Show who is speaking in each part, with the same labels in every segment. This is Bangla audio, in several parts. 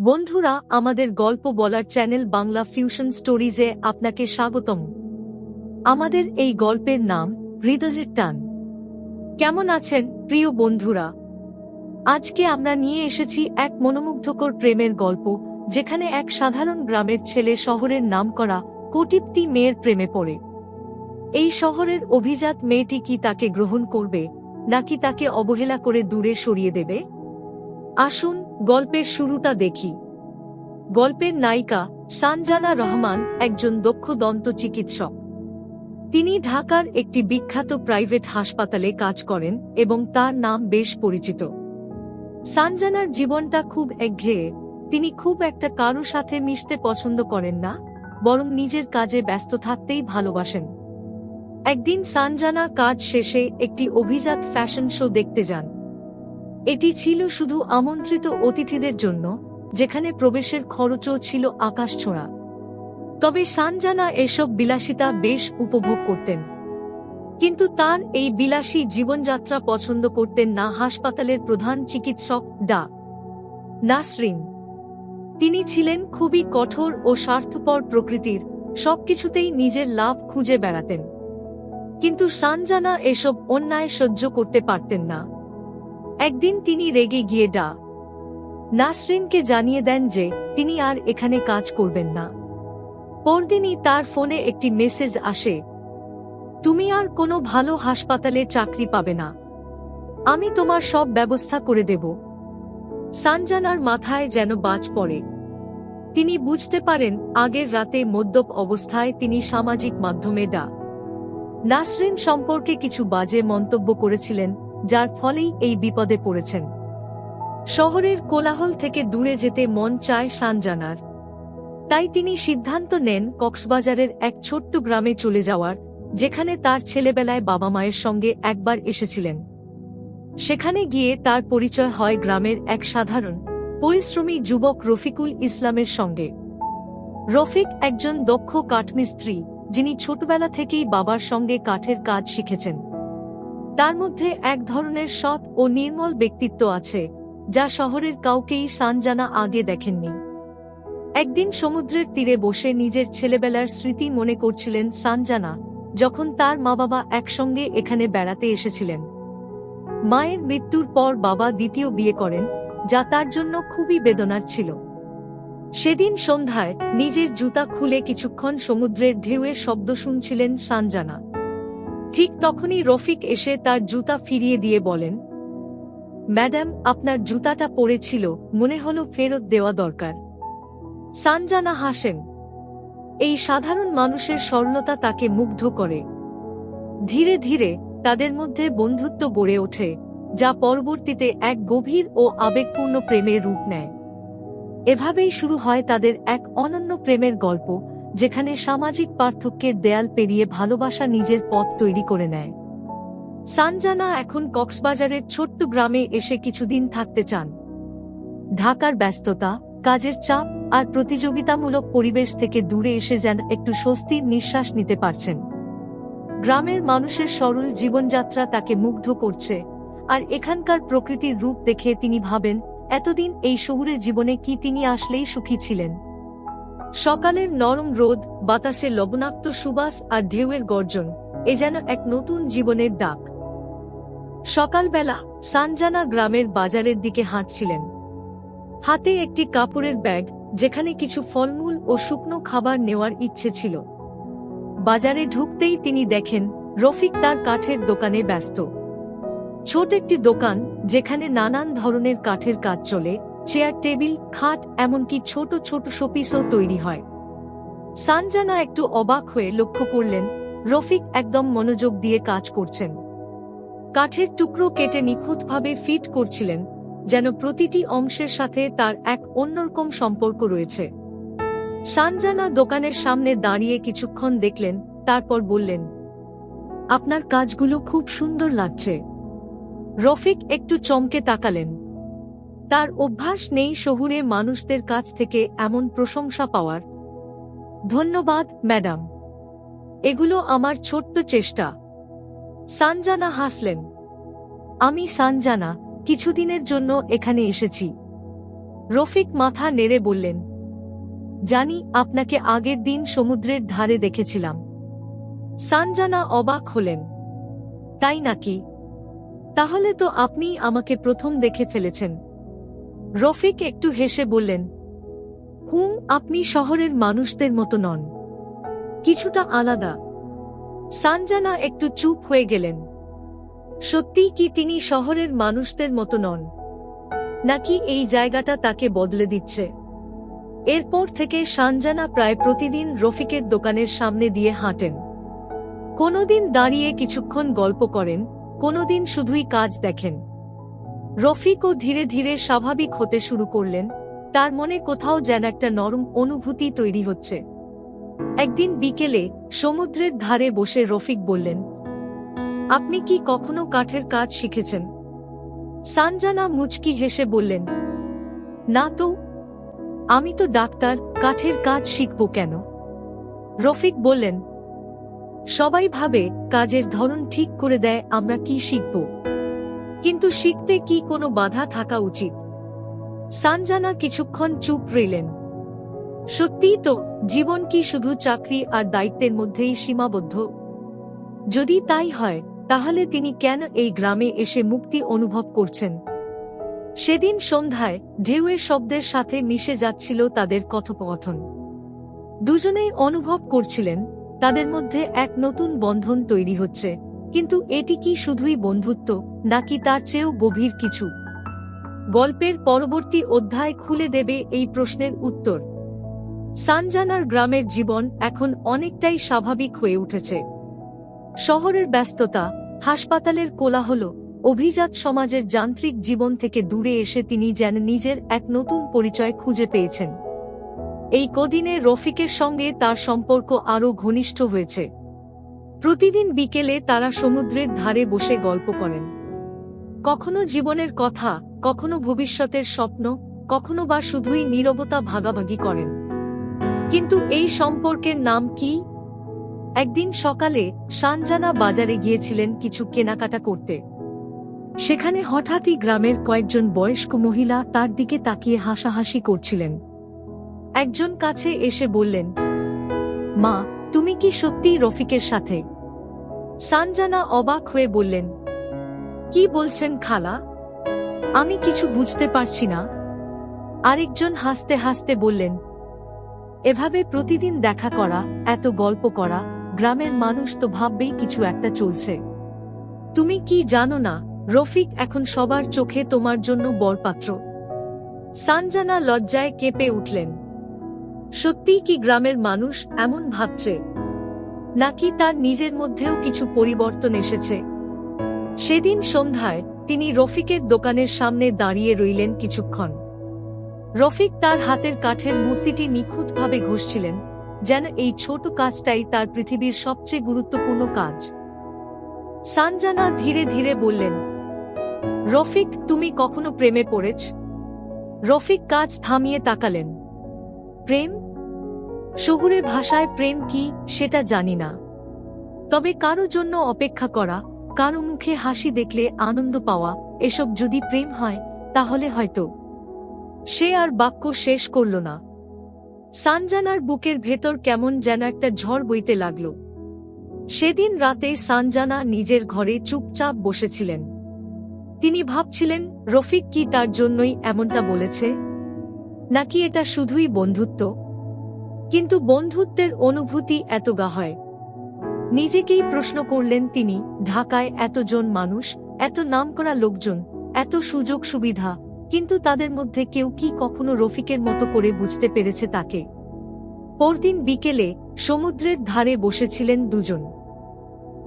Speaker 1: বন্ধুরা, আমাদের গল্প বলার চ্যানেল বাংলা ফিউশন স্টোরিজে আপনাকে স্বাগতম। আমাদের এই গল্পের নাম হৃদয়ের টান। কেমন আছেন প্রিয় বন্ধুরা? আজকে আমরা নিয়ে এসেছি এক মনোমুগ্ধকর প্রেমের গল্প, যেখানে এক সাধারণ গ্রামের ছেলে শহরের নামকরা কোটিপতি মেয়ের প্রেমে পড়ে। এই শহরের অভিজাত মেয়েটি কি তাকে গ্রহণ করবে, নাকি তাকে অবহেলা করে দূরে সরিয়ে দেবে? আসুন গল্পের শুরুটা দেখি। গল্পের নায়িকা সানজানা রহমান একজন দক্ষ দন্ত চিকিৎসক। তিনি ঢাকার একটি বিখ্যাত প্রাইভেট হাসপাতালে কাজ করেন এবং তার নাম বেশ পরিচিত। সানজানার জীবনটা খুব একঘেয়ে। তিনি খুব একটা কারো সাথে মিশতে পছন্দ করেন না, বরং নিজের কাজে ব্যস্ত থাকতেই ভালোবাসেন। একদিন সানজানা কাজ শেষে একটি অভিজাত ফ্যাশন শো দেখতে যান। এটি ছিল শুধু আমন্ত্রিত অতিথিদের জন্য, যেখানে প্রবেশের খরচও ছিল আকাশছোঁয়া। তবে সানজানা এসব বিলাসিতা বেশ উপভোগ করতেন। কিন্তু তার এই বিলাসী জীবনযাত্রা পছন্দ করতেন না হাসপাতালের প্রধান চিকিৎসক ডা. নাসরিন। তিনি ছিলেন খুবই কঠোর ও স্বার্থপর প্রকৃতির, সবকিছুতেই নিজের লাভ খুঁজে বেড়াতেন। কিন্তু সানজানা এসব অন্যায় সহ্য করতে পারতেন না। একদিন তিনি রেগে গিয়ে ডা. নাসরিনকে জানিয়ে দেন যে তিনি আর এখানে কাজ করবেন না। পরদিনই তার ফোনে একটি মেসেজ আসে, তুমি আর কোনো ভালো হাসপাতালে চাকরি পাবে না, আমি তোমার সব ব্যবস্থা করে দেব। সানজানার মাথায় যেন বাজ পড়ে। তিনি বুঝতে পারেন আগের রাতে মদ্যপ অবস্থায় তিনি সামাজিক মাধ্যমে ডা. নাসরিন সম্পর্কে কিছু বাজে মন্তব্য করেছিলেন, যার ফলেই এই বিপদে পড়েছেন। শহরের কোলাহল থেকে দূরে যেতে মন চায় সানজানার। তাই তিনি সিদ্ধান্ত নেন কক্সবাজারের এক ছোট্ট গ্রামে চলে যাওয়ার, যেখানে তার ছেলেবেলায় বাবা মায়ের সঙ্গে একবার এসেছিলেন। সেখানে গিয়ে তার পরিচয় হয় গ্রামের এক সাধারণ পরিশ্রমী যুবক রফিকুল ইসলামের সঙ্গে। রফিক একজন দক্ষ কাঠমিস্ত্রি, যিনি ছোটবেলা থেকেই বাবার সঙ্গে কাঠের কাজ শিখেছেন। তার মধ্যে এক ধরনের সৎ ও নির্মল ব্যক্তিত্ব আছে, যা শহরের কাউকেই সানজানা আগে দেখেননি। একদিন সমুদ্রের তীরে বসে নিজের ছেলেবেলার স্মৃতি মনে করছিলেন সানজানা, যখন তার মা বাবা একসঙ্গে এখানে বেড়াতে এসেছিলেন। মায়ের মৃত্যুর পর বাবা দ্বিতীয় বিয়ে করেন, যা তার জন্য খুবই বেদনার ছিল। সেদিন সন্ধ্যায় নিজের জুতা খুলে কিছুক্ষণ সমুদ্রের ঢেউয়ের শব্দ শুনছিলেন সানজানা। ঠিক তখনই রফিক এসে তার জুতা ফিরিয়ে দিয়ে বলেন, ম্যাডাম, আপনার জুতাটা পড়েছিল, মনে হলো ফেরত দেওয়া দরকার। সানজানা হাসেন। এই সাধারণ মানুষের সরলতা তাকে মুগ্ধ করে। ধীরে ধীরে তাদের মধ্যে বন্ধুত্ব গড়ে ওঠে, যা পরবর্তীতে এক গভীর ও আবেগপূর্ণ প্রেমের রূপ নেয়। এভাবেই শুরু হয় তাদের এক অনন্য প্রেমের গল্প, যেখানে সামাজিক পার্থক্যের দেয়াল পেরিয়ে ভালোবাসা নিজের পথ তৈরি করে নেয়। সানজানা এখন কক্সবাজারের ছোট্ট গ্রামে এসে কিছুদিন থাকতে চান। ঢাকার ব্যস্ততা, কাজের চাপ আর প্রতিযোগিতামূলক পরিবেশ থেকে দূরে এসে যেন একটু স্বস্তির নিঃশ্বাস নিতে পারছেন। গ্রামের মানুষের সরল জীবনযাত্রা তাকে মুগ্ধ করছে, আর এখানকার প্রকৃতির রূপ দেখে তিনি ভাবেন, এতদিন এই শহুরে জীবনে কি তিনি আসলেই সুখী ছিলেন। সকালের নরম রোদ, বাতাসে লবণাক্ত সুবাস আর ঢেউয়ের গর্জন, এ যেন এক নতুন জীবনের ডাক। সকালবেলা সানজানা গ্রামের বাজারের দিকে হাঁটছিলেন। হাতে একটি কাপড়ের ব্যাগ, যেখানে কিছু ফলমূল ও শুকনো খাবার নেওয়ার ইচ্ছে ছিল। বাজারে ঢুকতেই তিনি দেখেন রফিক তার কাঠের দোকানে ব্যস্ত। ছোট একটি দোকান, যেখানে নানান ধরনের কাঠের কাজ চলে, চেয়ার, টেবিল, খাট, এমনকি ছোট ছোট শোপিসও তৈরি হয়। সানজানা একটু অবাক হয়ে লক্ষ্য করলেন রফিক একদম মনোযোগ দিয়ে কাজ করছেন। কাঠের টুকরো কেটে নিখুঁতভাবে ফিট করছিলেন, যেন প্রতিটি অংশের সাথে তার এক অন্যরকম সম্পর্ক রয়েছে। সানজানা দোকানের সামনে দাঁড়িয়ে কিছুক্ষণ দেখলেন, তারপর বললেন, আপনার কাজগুলো খুব সুন্দর লাগছে। রফিক একটু চমকে তাকালেন। তার অভ্যাস নেই শহুরে মানুষদের কাছ থেকে এমন প্রশংসা পাওয়ার। ধন্যবাদ ম্যাডাম, এগুলো আমার ছোট্ট চেষ্টা। সানজানা হাসলেন। আমি সানজানা, কিছুদিনের জন্য এখানে এসেছি। রফিক মাথা নেড়ে বললেন, জানি, আপনাকে আগের দিন সমুদ্রের ধারে দেখেছিলাম। সানজানা অবাক হলেন, তাই নাকি? তাহলে তো আপনি আমাকে প্রথম দেখে ফেলেছেন। রফিক একটু হেসে বললেন, আপনি শহরের মানুষদের মতো নন, কিছুটা আলাদা। সানজানা একটু চুপ হয়ে গেলেন। সত্যিই কি তিনি শহরের মানুষদের মতো নন, নাকি এই জায়গাটা তাকে বদলে দিচ্ছে? এরপর থেকে সানজানা প্রায় প্রতিদিন রফিকের দোকানের সামনে দিয়ে হাঁটেন। কোনোদিন দাঁড়িয়ে কিছুক্ষণ গল্প করেন, কোনোদিন শুধুই কাজ দেখেন। রফিকও ধীরে ধীরে স্বাভাবিক হতে শুরু করলেন, তার মনে কোথাও যেন একটা নরম অনুভূতি তৈরি হচ্ছে। একদিন বিকেলে সমুদ্রের ধারে বসে রফিক বললেন, আপনি কি কখনো কাঠের কাজ শিখেছেন? সানজানা মুচকি হেসে বললেন, না তো, আমি তো ডাক্তার, কাঠের কাজ শিখব কেন? রফিক বললেন, সবাই ভাবে কাজের ধরন ঠিক করে দেয় আমরা কি শিখব, কিন্তু শিখতে কি কোনো বাধা থাকা উচিত? সানজানা কিছুক্ষণ চুপ রইলেন। সত্যিই তো, জীবন কি শুধু চাকরি আর দায়িত্বের মধ্যেই সীমাবদ্ধ? যদি তাই হয়, তাহলে তিনি কেন এই গ্রামে এসে মুক্তি অনুভব করছেন? সেদিন সন্ধ্যায় ঢেউয়ের শব্দের সাথে মিশে যাচ্ছিল তাদের কথোপকথন। দুজনেই অনুভব করছিলেন তাদের মধ্যে এক নতুন বন্ধন তৈরি হচ্ছে, কিন্তু এটি কি শুধুই বন্ধুত্ব, নাকি তার চেয়েও গভীর কিছু? গল্পের পরবর্তী অধ্যায় খুলে দেবে এই প্রশ্নের উত্তর। সানজানার গ্রামের জীবন এখন অনেকটাই স্বাভাবিক হয়ে উঠেছে। শহরের ব্যস্ততা, হাসপাতালের কোলাহল, অভিজাত সমাজের যান্ত্রিক জীবন থেকে দূরে এসে তিনি যেন নিজের এক নতুন পরিচয় খুঁজে পেয়েছেন। এই কদিনে রফিকের সঙ্গে তার সম্পর্ক আরও ঘনিষ্ঠ হয়েছে। প্রতিদিন বিকেলে তারা সমুদ্রের ধারে বসে গল্প করেন। কখনো জীবনের কথা, কখনো ভবিষ্যতের স্বপ্ন, কখনো বা শুধুই নীরবতা ভাগাভাগি করেন। কিন্তু এই সম্পর্কের নাম কি? একদিন সকালে সানজানা বাজারে গিয়েছিলেন কিছু কেনাকাটা করতে। সেখানে হঠাৎই গ্রামের কয়েকজন বয়স্ক মহিলা তার দিকে তাকিয়ে হাসাহাসি করছিলেন। একজন কাছে এসে বললেন, মা, তুমি কি সত্যিই রফিকের সাথে? সানজানা অবাক হয়ে বললেন, কি বলছেন খালা? আমি কিছু বুঝতে পারছি না। আরেকজন হাসতে হাসতে বললেন, এভাবে প্রতিদিন দেখা করা, এত গল্প করা, গ্রামের মানুষ তো ভাববেই কিছু একটা চলছে। তুমি কি জানো না, রফিক এখন সবার চোখে তোমার জন্য বরপাত্র? সানজানা লজ্জায় কেঁপে উঠলেন। সত্যিই কি গ্রামের মানুষ এমন ভাবছে, নাকি তার নিজের মধ্যেও কিছু পরিবর্তন এসেছে? সেদিন সন্ধ্যায় তিনি রফিকের দোকানের সামনে দাঁড়িয়ে রইলেন কিছুক্ষণ। রফিক তার হাতের কাঠের মূর্তিটি নিখুঁতভাবে ঘষছিলেন, যেন এই ছোট কাজটাই তার পৃথিবীর সবচেয়ে গুরুত্বপূর্ণ কাজ। সানজানা ধীরে ধীরে বললেন, রফিক, তুমি কখনো প্রেমে পড়েছ? রফিক কাজ থামিয়ে তাকালেন। প্রেম? শহুরে ভাষায় প্রেম কি সেটা জানি না, তবে কারো জন্য অপেক্ষা করা, কারো মুখে হাসি দেখলে আনন্দ পাওয়া, এসব যদি প্রেম হয় তাহলে হয়তো। সে আর বাক্য শেষ করল না। সানজানার বুকের ভেতর কেমন যেন একটা ঝড় বইতে লাগল। সেদিন রাতে সানজানা নিজের ঘরে চুপচাপ বসেছিলেন। তিনি ভাবছিলেন, রফিক কি তার জন্যই এমনটা বলেছে, নাকি এটা শুধুই বন্ধুত্ব? কিন্তু বন্ধুত্বের অনুভূতি এত গা হয়? নিজেকেই প্রশ্ন করলেন তিনি। ঢাকায় এতজন মানুষ, এত নামকরা লোকজন, এত সুযোগ সুবিধা, কিন্তু তাদের মধ্যে কেউ কি কখনো রফিকের মতো করে বুঝতে পেরেছে তাকে? পরদিন বিকেলে সমুদ্রের ধারে বসেছিলেন দুজন।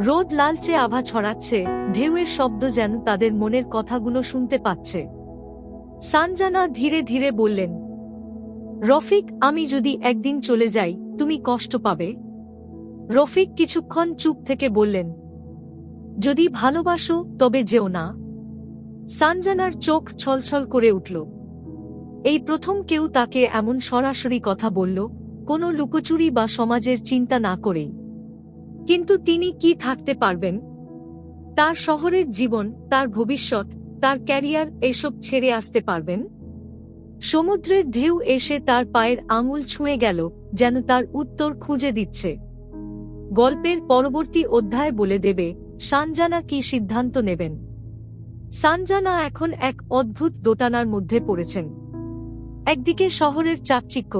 Speaker 1: রোদ লালচে আভা ছড়াচ্ছে, ঢেউয়ের শব্দ যেন তাদের মনের কথাগুলো শুনতে পাচ্ছে। সানজানা ধীরে ধীরে বললেন, রফিক, আমি যদি একদিন চলে যাই, তুমি কষ্ট পাবে? রফিক কিছুক্ষণ চুপ থেকে বললেন, যদি ভালোবাসো তবে যেও না। সানজানার চোখ ছলছল করে উঠল। এই প্রথম কেউ তাকে এমন সরাসরি কথা বলল, কোনো লুকোচুরি বা সমাজের চিন্তা না করেই। কিন্তু তিনি কি থাকতে পারবেন? তার শহরের জীবন, তার ভবিষ্যৎ, তার ক্যারিয়ার, এসব ছেড়ে আসতে পারবেন? সমুদ্রের ঢেউ এসে তার পায়ের আঙুল ছুঁয়ে গেল, যেন তার উত্তর খুঁজে দিচ্ছে। গল্পের পরবর্তী অধ্যায় বলে দেবে সানজানা কি সিদ্ধান্ত নেবেন। সানজানা এখন এক অদ্ভুত দোটানার মধ্যে পড়েছেন। একদিকে শহরের চাকচিক্য,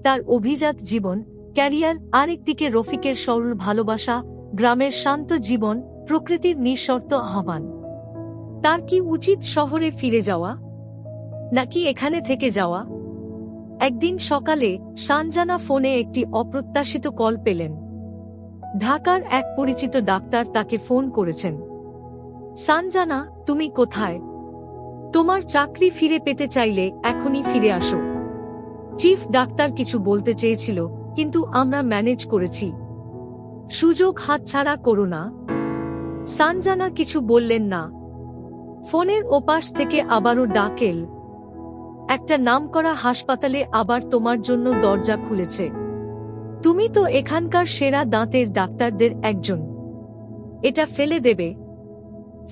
Speaker 1: তার অভিজাত জীবন, ক্যারিয়ার, আরেকদিকে রফিকের সরল ভালোবাসা, গ্রামের শান্ত জীবন, প্রকৃতির নিঃশর্ত আহ্বান। তার কি উচিত শহরে ফিরে যাওয়া, নাকি এখানে থেকে যাওয়া? একদিন সকালে সানজানা ফোনে একটি অপ্রত্যাশিত কল পেলেন। ঢাকার এক পরিচিত ডাক্তার তাকে ফোন করেছেন। সানজানা, তুমি কোথায়? তোমার চাকরি ফিরে পেতে চাইলে এখনই ফিরে আসো। চিফ ডাক্তার কিছু বলতে চেয়েছিল, কিন্তু আমরা ম্যানেজ করেছি। সুযোগ হাতছাড়া করো না। সানজানা কিছু বললেন না। ফোনের ওপাশ থেকে আবারও ডাক এল। একটা নামকরা হাসপাতালে আবার তোমার জন্য দরজা খুলেছে। তুমি তো এখানকার সেরা দাঁতের ডাক্তারদের একজন। এটা ফেলে দেবে?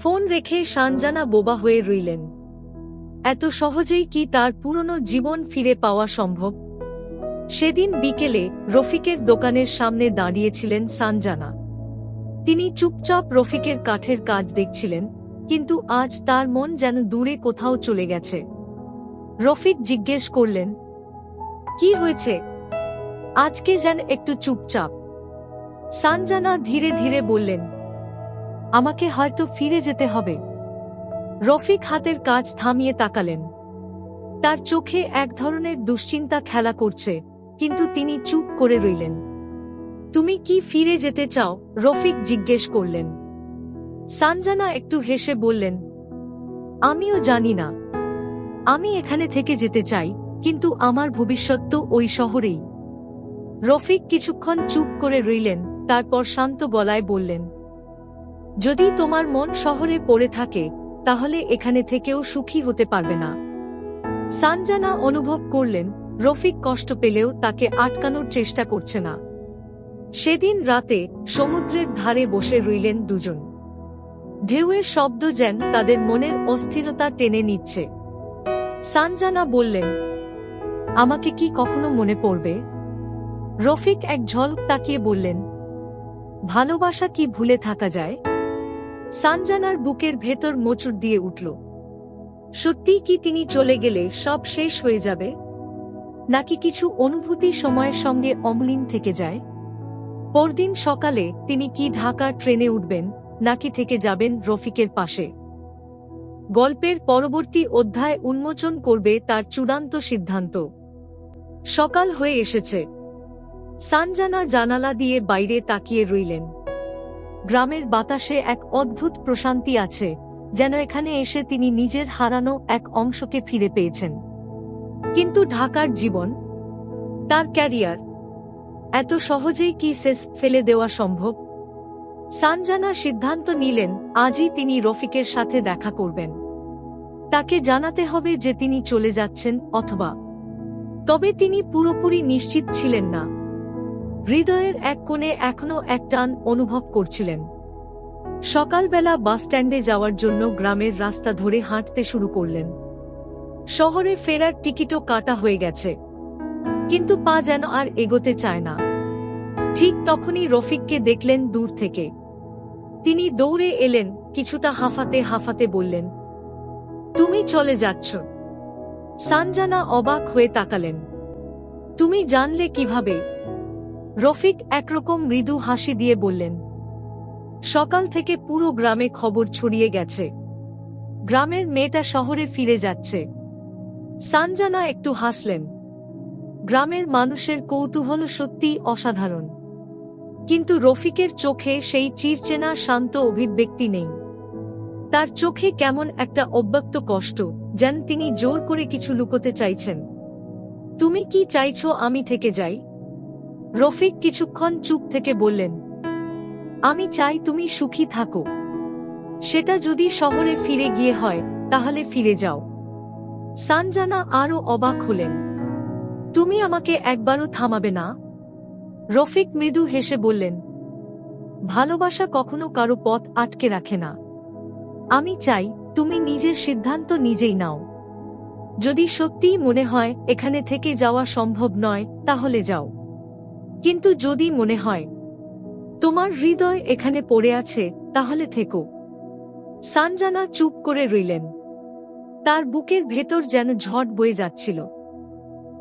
Speaker 1: ফোন রেখে সানজানা বোবা হয়ে রইলেন। এত সহজেই কি তার পুরনো জীবন ফিরে পাওয়া সম্ভব? সেদিন বিকেলে রফিকের দোকানের সামনে দাঁড়িয়েছিলেন সানজানা। তিনি চুপচাপ রফিকের কাঠের কাজ দেখছিলেন, কিন্তু আজ তার মন যেন দূরে কোথাও চলে গেছে। রফিক জিজ্ঞেস করলেন, কি হয়েছে? আজকে যেন একটু চুপচাপ। সানজানা ধীরে ধীরে বললেন, আমাকে হয়তো ফিরে যেতে হবে। রফিক হাতের কাজ থামিয়ে তাকালেন। তার চোখে এক ধরনের দুশ্চিন্তা খেলা করছে, কিন্তু তিনি চুপ করে রইলেন। তুমি কি ফিরে যেতে চাও? রফিক জিজ্ঞেস করলেন। সানজানা একটু হেসে বললেন, আমিও জানি না। আমি এখানে থেকে যেতে চাই, কিন্তু আমার ভবিষ্যৎ তো ওই শহরেই। রফিক কিছুক্ষণ চুপ করে রইলেন, তারপর শান্ত গলায় বললেন, যদি তোমার মন শহরে পড়ে থাকে, তাহলে এখানে থেকেও সুখী হতে পারবে না। সানজানা অনুভব করলেন রফিক কষ্ট পেলেও তাকে আটকানোর চেষ্টা করছে না। সেদিন রাতে সমুদ্রের ধারে বসে রইলেন দুজন। ঢেউয়ের শব্দ যেন তাদের মনের অস্থিরতা টেনে নিচ্ছে। সানজানা বললেন, আমাকে কি কখনো মনে পড়বে? রফিক এক ঝলক তাকিয়ে বললেন, ভালোবাসা কি ভুলে থাকা যায়? সানজানার বুকের ভেতর মোচড় দিয়ে উঠল। সত্যি কি তিনি চলে গেলে সব শেষ হয়ে যাবে, নাকি কিছু অনুভূতি সময়ের সঙ্গে অমলিন থেকে যায়? পরদিন সকালে তিনি কি ঢাকার ট্রেনে উঠবেন, নাকি থেকে যাবেন রফিকের পাশে? গল্পের পরবর্তী অধ্যায় উন্মোচন করবে তার চূড়ান্ত সিদ্ধান্ত। সকাল হয়ে এসেছে। সানজানা জানালা দিয়ে বাইরে তাকিয়ে রইলেন। গ্রামের বাতাসে এক অদ্ভুত প্রশান্তি আছে, যেন এখানে এসে তিনি নিজের হারানো এক অংশকে ফিরে পেয়েছেন। কিন্তু ঢাকার জীবন, তার ক্যারিয়ার, এত সহজেই কি শেষ ফেলে দেওয়া সম্ভব? সানজানা সিদ্ধান্ত নিলেন আজই তিনি রফিকের সাথে দেখা করবেন। তাকে জানাতে হবে যে তিনি চলে যাচ্ছেন, অথবা। তবে তিনি পুরোপুরি নিশ্চিত ছিলেন না। হৃদয়ের এক কোণে এখনো এক টান অনুভব করছিলেন। সকালবেলা বাসস্ট্যান্ডে যাওয়ার জন্য গ্রামের রাস্তা ধরে হাঁটতে শুরু করলেন। শহরে ফেরার টিকিটও কাটা হয়ে গেছে, কিন্তু পা যেন আর এগোতে চায় না। ঠিক তখনই রফিককে দেখলেন দূর থেকে। তিনি দৌড়ে এলেন, কিছুটা হাঁফাতে হাঁফাতে বললেন, তুমি চলে যাচ্ছ? সানজানা অবাক হয়ে তাকালেন। তুমি জানলে কিভাবে? রফিক একরকম মৃদু হাসি দিয়ে বললেন, সকাল থেকে পুরো গ্রামে খবর ছড়িয়ে গেছে। গ্রামের মেয়েটা শহরে ফিরে যাচ্ছে। সানজানা একটু হাসলেন। গ্রামের মানুষের কৌতূহল সত্যিই অসাধারণ, কিন্তু রফিকের চোখে সেই চিরচেনা শান্ত অভিব্যক্তি নেই। তার চোখে কেমন একটা অব্যক্ত কষ্ট, যেন তিনি জোর করে কিছু লুকোতে চাইছেন। তুমি কি চাইছো আমি থেকে যাই? রফিক কিছুক্ষণ চুপ থেকে বললেন, আমি চাই তুমি সুখী থাকো। সেটা যদি শহরে ফিরে গিয়ে হয়, তাহলে ফিরে যাও। সানজানা আরও অবাক হলেন। তুমি আমাকে একবারও থামাবে না? রফিক মৃদু হেসে বললেন, ভালোবাসা কখনো কারো পথ আটকে রাখে না। আমি চাই তুমি নিজের সিদ্ধান্ত নিজেই নাও। যদি সত্যিই মনে হয় এখানে থেকে যাওয়া সম্ভব নয় তাহলে যাও, কিন্তু যদি মনে হয় তোমার হৃদয় এখানে পড়ে আছে তাহলে থেকো। সানজানা চুপ করে রইলেন। তার বুকের ভেতর যেন ঝড় বয়ে যাচ্ছিল।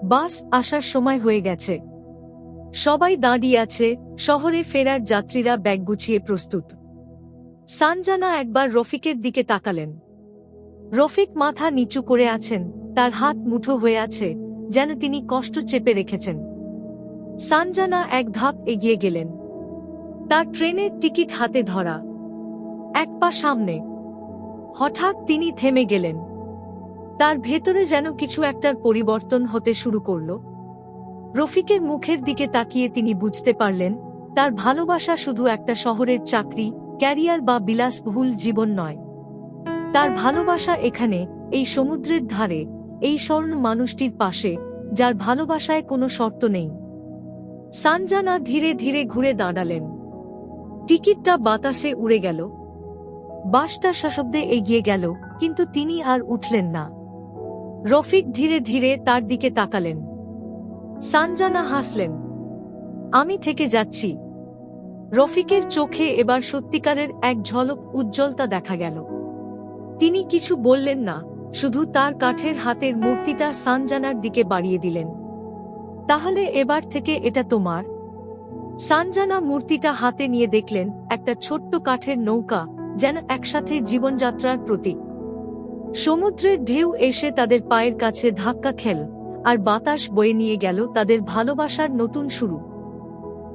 Speaker 1: বাস আসার সময় হয়ে গেছে। সবাই দাঁড়িয়ে আছে, শহরে ফেরার যাত্রীরা ব্যাগ গুছিয়ে প্রস্তুত। সানজানা একবার রফিকের দিকে তাকালেন। রফিক মাথা নিচু করে আছেন, তার হাত মুঠো হয়ে আছে, যেন তিনি কষ্ট চেপে রেখেছেন। সানজানা এক ধাপ এগিয়ে গেলেন। তার ট্রেনের টিকিট হাতে ধরা, এক পা সামনে। হঠাৎ তিনি থেমে গেলেন। তার ভেতরে যেন কিছু একটার পরিবর্তন হতে শুরু করল। রফিকের মুখের দিকে তাকিয়ে তিনি বুঝতে পারলেন, তার ভালোবাসা শুধু একটা শহরের চাকরি, ক্যারিয়ার বা বিলাসবহুল জীবন নয়। তার ভালোবাসা এখানে, এই সমুদ্রের ধারে, এই স্বর্ণ মানুষটির পাশে, যার ভালোবাসায় কোনো শর্ত নেই। সানজানা ধীরে ধীরে ঘুরে দাঁড়ালেন। টিকিটটা বাতাসে উড়ে গেল। বাসটা সশব্দে এগিয়ে গেল, কিন্তু তিনি আর উঠলেন না। রফিক ধীরে ধীরে তার দিকে তাকালেন। সানজানা হাসলেন। আমি থেকে যাচ্ছি। রফিকের চোখে এবার সত্যিকারের এক ঝলক উজ্জ্বলতা দেখা গেল। তিনি কিছু বললেন না, শুধু তার কাঠের হাতের মূর্তিটা সানজানার দিকে বাড়িয়ে দিলেন। তাহলে এবার থেকে এটা তোমার। সানজানা মূর্তিটা হাতে নিয়ে দেখলেন একটা ছোট্ট কাঠের নৌকা, যেন একসাথে জীবনযাত্রার প্রতীক। সমুদ্রের ঢেউ এসে তাদের পায়ের কাছে ধাক্কা খেল, আর বাতাস বয়ে নিয়ে গেল তাদের ভালোবাসার নতুন শুরু।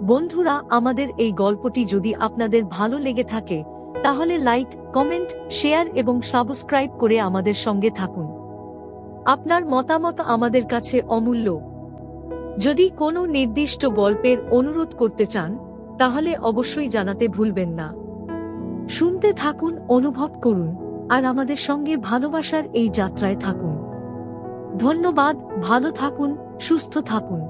Speaker 1: বন্ধুরা, আমাদের এই গল্পটি যদি আপনাদের ভালো লেগে থাকে তাহলে লাইক, কমেন্ট, শেয়ার এবং সাবস্ক্রাইব করে আমাদের সঙ্গে থাকুন। আপনার মতামত আমাদের কাছে অমূল্য। যদি কোনো নির্দিষ্ট গল্পের অনুরোধ করতে চান তাহলে অবশ্যই জানাতে ভুলবেন না। শুনতে থাকুন, অনুভব করুন, আর আমাদের সঙ্গে ভালোবাসার এই যাত্রায় থাকুন। ধন্যবাদ, ভালো থাকুন, সুস্থ থাকুন।